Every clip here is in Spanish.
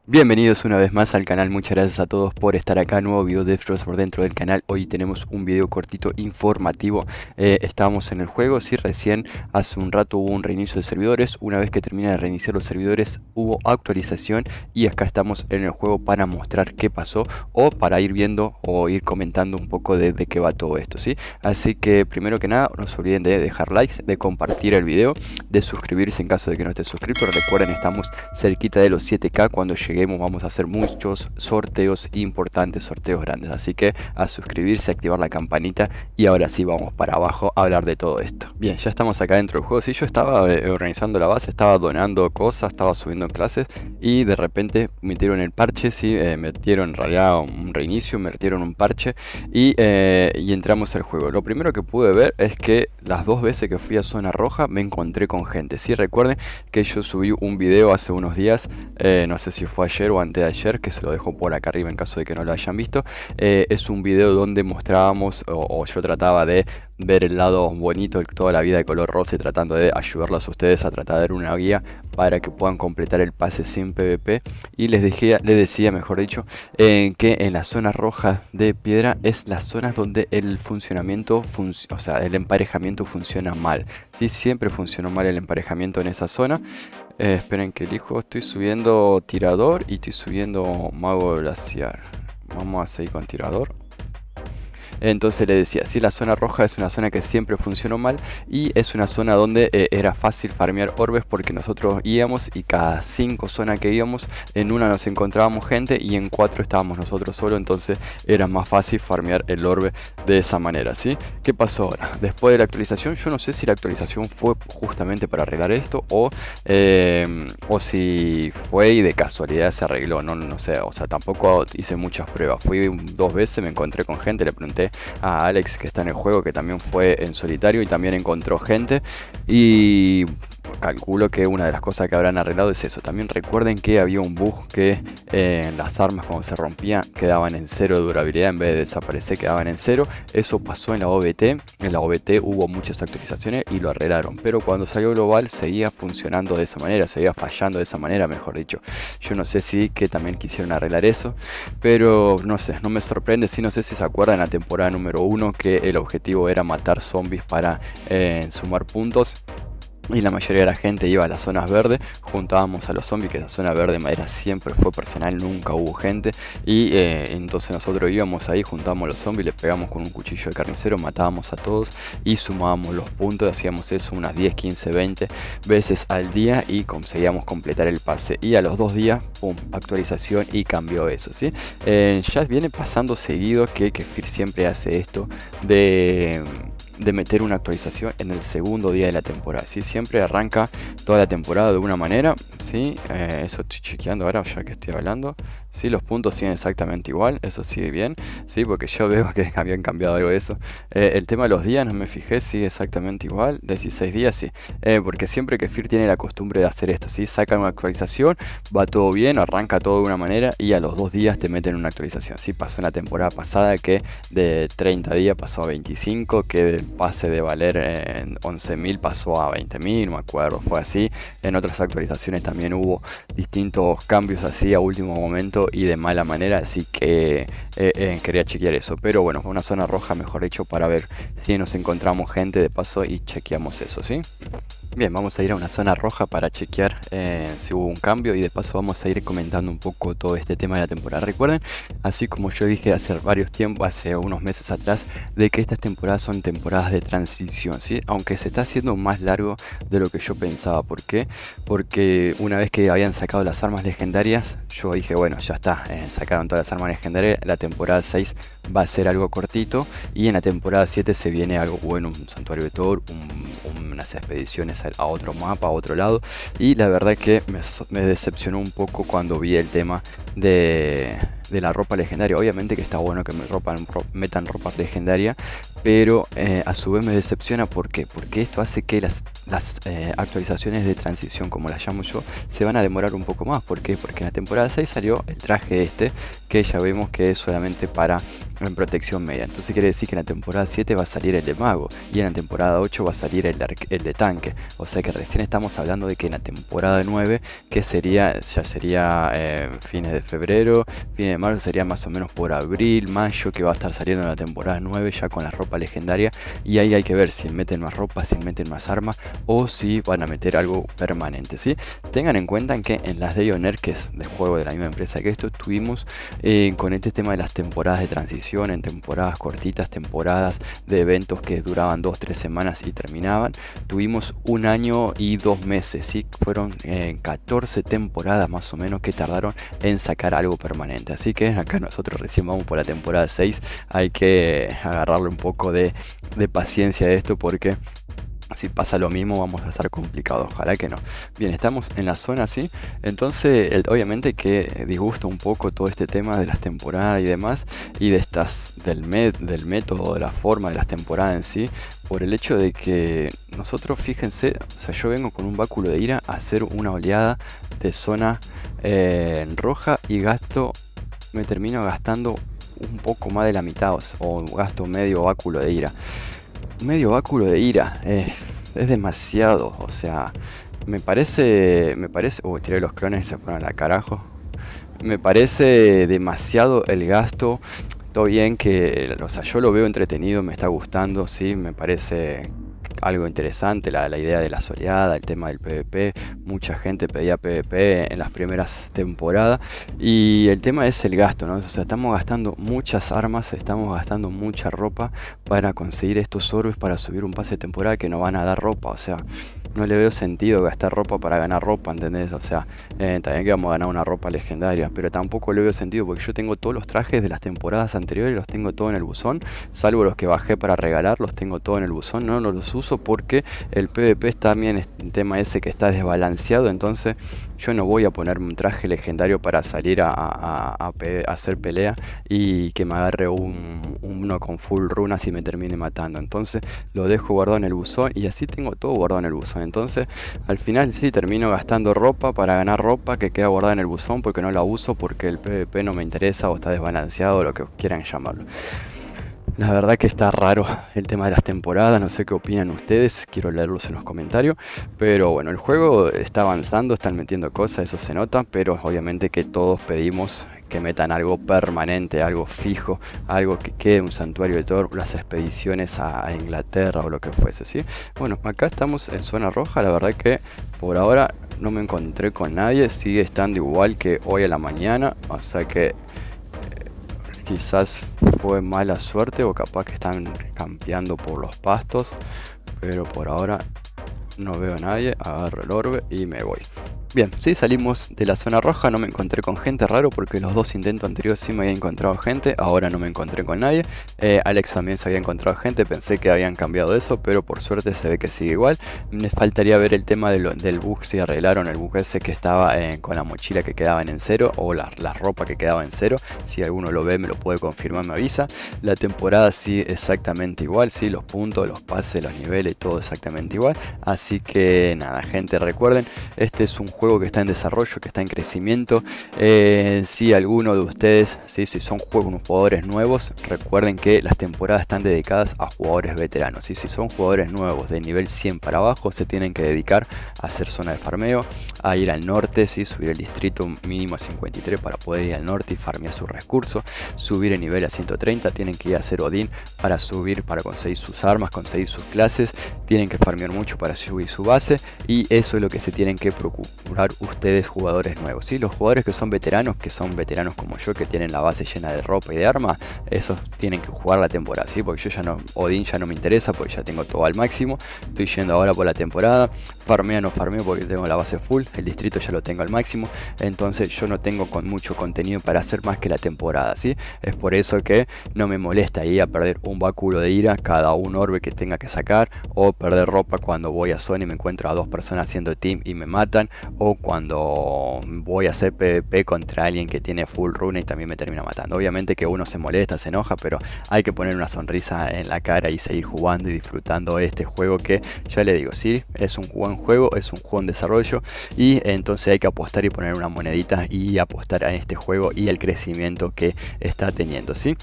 Bienvenidos una vez más al canal, muchas gracias a todos por estar acá, nuevo video de Frost por dentro del canal. Hoy tenemos un video cortito informativo. Estábamos en el juego, sí, recién hace un rato hubo un reinicio de servidores. Una vez que termina de reiniciar los servidores hubo actualización y acá estamos en el juego para mostrar qué pasó o para ir viendo o ir comentando un poco de qué va todo esto, ¿sí? Así que primero que nada no se olviden de dejar likes, de compartir el video, de suscribirse en caso de que no estés suscrito. Recuerden, estamos cerquita de los 7K. Cuando lleguemos vamos a hacer muchos sorteos importantes, sorteos grandes, así que a suscribirse, activar la campanita. Y ahora sí vamos para abajo a hablar de todo esto. Bien, ya estamos acá dentro del juego. Sí, yo estaba organizando la base, estaba donando cosas, estaba subiendo clases y de repente metieron el parche, sí, metieron en realidad un reinicio, metieron un parche y entramos al juego. Lo primero que pude ver es que las dos veces que fui a zona roja me encontré con gente. Sí, recuerden que yo subí un video hace unos días, no sé si fue ayer o antes de ayer, que se lo dejo por acá arriba en caso de que no lo hayan visto. Es un video donde mostrábamos o yo trataba de ver el lado bonito de toda la vida de color rosa y tratando de ayudarlos a ustedes a tratar de dar una guía para que puedan completar el pase sin PvP. Y les decía, mejor dicho, que en la zona roja de piedra es la zona donde el funcionamiento, o sea, el emparejamiento funciona mal. ¿Sí? Siempre funcionó mal el emparejamiento en esa zona. Esperen que elijo, estoy subiendo tirador y estoy subiendo mago glaciar. Vamos a seguir con tirador. Entonces le decía, sí, la zona roja es una zona que siempre funcionó mal y es una zona donde era fácil farmear orbes, porque nosotros íbamos y cada 5 zonas que íbamos, en una nos encontrábamos gente y en 4 estábamos nosotros solos, entonces era más fácil farmear el orbe de esa manera, ¿sí? ¿Qué pasó ahora? Después de la actualización, yo no sé si la actualización fue justamente para arreglar esto o si fue y de casualidad se arregló, no sé, o sea, tampoco hice muchas pruebas. Fui 2 veces, me encontré con gente, le pregunté a Alex, que está en el juego, que también fue en solitario y también encontró gente, y calculo que una de las cosas que habrán arreglado es eso. También recuerden que había un bug que las armas cuando se rompían quedaban en 0 de durabilidad, en vez de desaparecer quedaban en 0. Eso pasó en la OBT. En la OBT hubo muchas actualizaciones y lo arreglaron, pero cuando salió global seguía funcionando de esa manera, seguía fallando de esa manera, mejor dicho. Yo no sé si que también quisieron arreglar eso, pero no sé, no me sorprende. Sí, no sé si se acuerdan en la temporada número 1 que el objetivo era matar zombies para sumar puntos. Y la mayoría de la gente iba a las zonas verdes, juntábamos a los zombies, que la zona verde de madera siempre fue personal, nunca hubo gente. Y entonces nosotros íbamos ahí, juntábamos a los zombies, les pegamos con un cuchillo de carnicero, matábamos a todos y sumábamos los puntos. Hacíamos eso unas 10, 15, 20 veces al día y conseguíamos completar el pase. Y a los 2 días, pum, actualización y cambió eso, ¿sí? Ya viene pasando seguido que Kefir siempre hace esto de meter una actualización en el segundo día de la temporada, ¿sí? Siempre arranca toda la temporada de una manera, ¿sí? Eso estoy chequeando ahora ya que estoy hablando. Sí, los puntos siguen exactamente igual, eso sigue bien, sí, porque yo veo que habían cambiado algo de eso. El tema de los días, no me fijé, sigue exactamente igual, 16 días, sí. Porque siempre que Fir tiene la costumbre de hacer esto, ¿sí? Sacan una actualización, va todo bien, arranca todo de una manera y a los 2 días te meten una actualización, ¿sí? Pasó en la temporada pasada que de 30 días pasó a 25, que del pase de valer en 11.000 pasó a 20.000, no me acuerdo, fue así. En otras actualizaciones también hubo distintos cambios así a último momento y de mala manera, así que quería chequear eso. Pero bueno, una zona roja, mejor dicho, para ver si nos encontramos gente de paso y chequeamos eso, ¿sí? Bien, vamos a ir a una zona roja para chequear si hubo un cambio y de paso vamos a ir comentando un poco todo este tema de la temporada. Recuerden, así como yo dije hace varios tiempos, hace unos meses atrás, de que estas temporadas son temporadas de transición, ¿sí? Aunque se está haciendo más largo de lo que yo pensaba. ¿Por qué? Porque una vez que habían sacado las armas legendarias, yo dije, bueno, ya está, sacaron todas las armas legendarias, la temporada 6 va a ser algo cortito y en la temporada 7 se viene algo bueno, un santuario de Thor, unas expediciones a otro mapa, a otro lado. Y la verdad que me decepcionó un poco cuando vi el tema de la ropa legendaria. Obviamente que está bueno que metan ropa legendaria, pero a su vez me decepciona. ¿Por qué? Porque esto hace que las actualizaciones de transición, como las llamo yo, se van a demorar un poco más. ¿Por qué? Porque en la temporada 6 salió el traje este, que ya vemos que es solamente para en protección media. Entonces quiere decir que en la temporada 7 va a salir el de mago y en la temporada 8 va a salir el de tanque. O sea que recién estamos hablando de que en la temporada 9, que sería ya sería fines de febrero, fines de marzo, sería más o menos por abril, mayo, que va a estar saliendo en la temporada 9 ya con la ropa legendaria. Y ahí hay que ver si meten más ropa, si meten más armas o si van a meter algo permanente, ¿sí? Tengan en cuenta que en las Day on Air, que es de juego de la misma empresa que esto, tuvimos con este tema de las temporadas de transición, en temporadas cortitas, temporadas de eventos que duraban 2-3 semanas y terminaban. Tuvimos 1 año y 2 meses, ¿sí? Fueron 14 temporadas más o menos que tardaron en sacar algo permanente. Así que acá nosotros recién vamos por la temporada 6. Hay que agarrarle un poco de paciencia a esto, porque si pasa lo mismo vamos a estar complicados, ojalá que no. Bien, estamos en la zona así, entonces obviamente que disgusta un poco todo este tema de las temporadas y demás, y de estas del método, de la forma de las temporadas en sí, por el hecho de que nosotros, fíjense, o sea, yo vengo con un báculo de ira a hacer una oleada de zona roja y me termino gastando un poco más de la mitad, o gasto medio báculo de ira. Medio báculo de ira, es demasiado, o sea, me parece, tiré los clones y se fueron al carajo. Me parece demasiado el gasto. Todo bien que, o sea, yo lo veo entretenido, me está gustando, sí, me parece algo interesante la idea de la soleada, el tema del PvP. Mucha gente pedía PvP en las primeras temporadas y el tema es el gasto, ¿no? O sea, estamos gastando muchas armas, estamos gastando mucha ropa para conseguir estos orbes para subir un pase de temporada que nos van a dar ropa. O sea, no le veo sentido gastar ropa para ganar ropa, ¿entendés? O sea, también que vamos a ganar una ropa legendaria, pero tampoco le veo sentido porque yo tengo todos los trajes de las temporadas anteriores, los tengo todo en el buzón, salvo los que bajé para regalar, los tengo todo en el buzón, no los uso porque el PvP está también el tema ese que está desbalanceado. Entonces yo no voy a ponerme un traje legendario para salir a hacer pelea y que me agarre uno con full runas y me termine matando. Entonces lo dejo guardado en el buzón y así tengo todo guardado en el buzón. Entonces al final sí termino gastando ropa para ganar ropa que queda guardada en el buzón porque no la uso, porque el PvP no me interesa o está desbalanceado o lo que quieran llamarlo. La verdad que está raro el tema de las temporadas, no sé qué opinan ustedes, quiero leerlos en los comentarios. Pero bueno, el juego está avanzando, están metiendo cosas, eso se nota, pero obviamente que todos pedimos que metan algo permanente, algo fijo, algo que quede un santuario de Thor, las expediciones a Inglaterra o lo que fuese, ¿sí? Bueno, acá estamos en zona roja, la verdad que por ahora no me encontré con nadie, sigue estando igual que hoy a la mañana, o sea que quizás fue mala suerte o capaz que están campeando por los pastos, pero por ahora no veo a nadie. Agarro el orbe y me voy. Bien, sí, salimos de la zona roja, no me encontré con gente, raro, porque los dos intentos anteriores sí me había encontrado gente, ahora no me encontré con nadie. Alex también se había encontrado gente, pensé que habían cambiado eso, pero por suerte se ve que sigue igual. Me faltaría ver el tema del bug, si arreglaron el bug ese que estaba con la mochila que quedaban en cero, o la ropa que quedaba en cero. Si alguno lo ve me lo puede confirmar, me avisa. La temporada sí, exactamente igual, sí, los puntos, los pases, los niveles, todo exactamente igual. Así que nada, gente, recuerden, este es un juego que está en desarrollo, que está en crecimiento. Si alguno de ustedes, si son jugadores nuevos, recuerden que las temporadas están dedicadas a jugadores veteranos. Si son jugadores nuevos de nivel 100 para abajo, se tienen que dedicar a hacer zona de farmeo, a ir al norte, subir el distrito mínimo a 53 para poder ir al norte y farmear sus recursos, subir el nivel a 130, tienen que ir a hacer Odín para subir, para conseguir sus armas, conseguir sus clases, tienen que farmear mucho para subir su base, y eso es lo que se tienen que procurar ustedes, jugadores nuevos, ¿sí? Los jugadores que son veteranos como yo, que tienen la base llena de ropa y de armas, esos tienen que jugar la temporada, ¿sí? Porque yo ya no, Odín ya no me interesa, porque ya tengo todo al máximo, estoy yendo ahora por la temporada, no farmeo porque tengo la base full, el distrito ya lo tengo al máximo, entonces yo no tengo mucho contenido para hacer más que la temporada, ¿sí? Es por eso que no me molesta ir a perder un báculo de ira cada un orbe que tenga que sacar, o perder ropa cuando voy a zona y me encuentro a dos personas haciendo team y me matan, o cuando voy a hacer PvP contra alguien que tiene full rune y también me termina matando. Obviamente que uno se molesta, se enoja, pero hay que poner una sonrisa en la cara y seguir jugando y disfrutando este juego que, ya le digo, sí, es un buen juego, es un juego en desarrollo y entonces hay que apostar y poner una monedita y apostar a este juego y el crecimiento que está teniendo, ¿sí?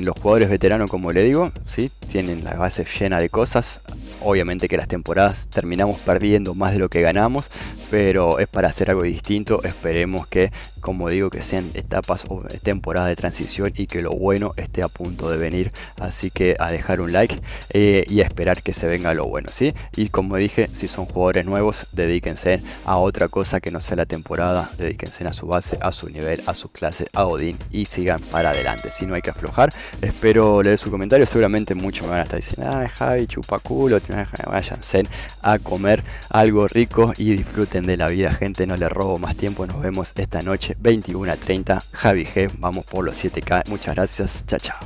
Los jugadores veteranos, como le digo, ¿sí? Tienen la base llena de cosas. Obviamente que las temporadas terminamos perdiendo más de lo que ganamos, pero es para hacer algo distinto. Esperemos que, como digo, que sean etapas o temporadas de transición y que lo bueno esté a punto de venir. Así que a dejar un like y a esperar que se venga lo bueno, ¿sí? Y como dije, si son jugadores nuevos, dedíquense a otra cosa que no sea la temporada. Dedíquense a su base, a su nivel, a su clase, a Odín y sigan para adelante. Si no hay que aflojar, espero leer su comentario. Seguramente muchos me van a estar diciendo: ay, Javi, chupa culo. Váyanse a comer algo rico y disfruten de la vida, gente. No le robo más tiempo. Nos vemos esta noche 21:30. Javi G, vamos por los 7K. Muchas gracias. Chao, chao.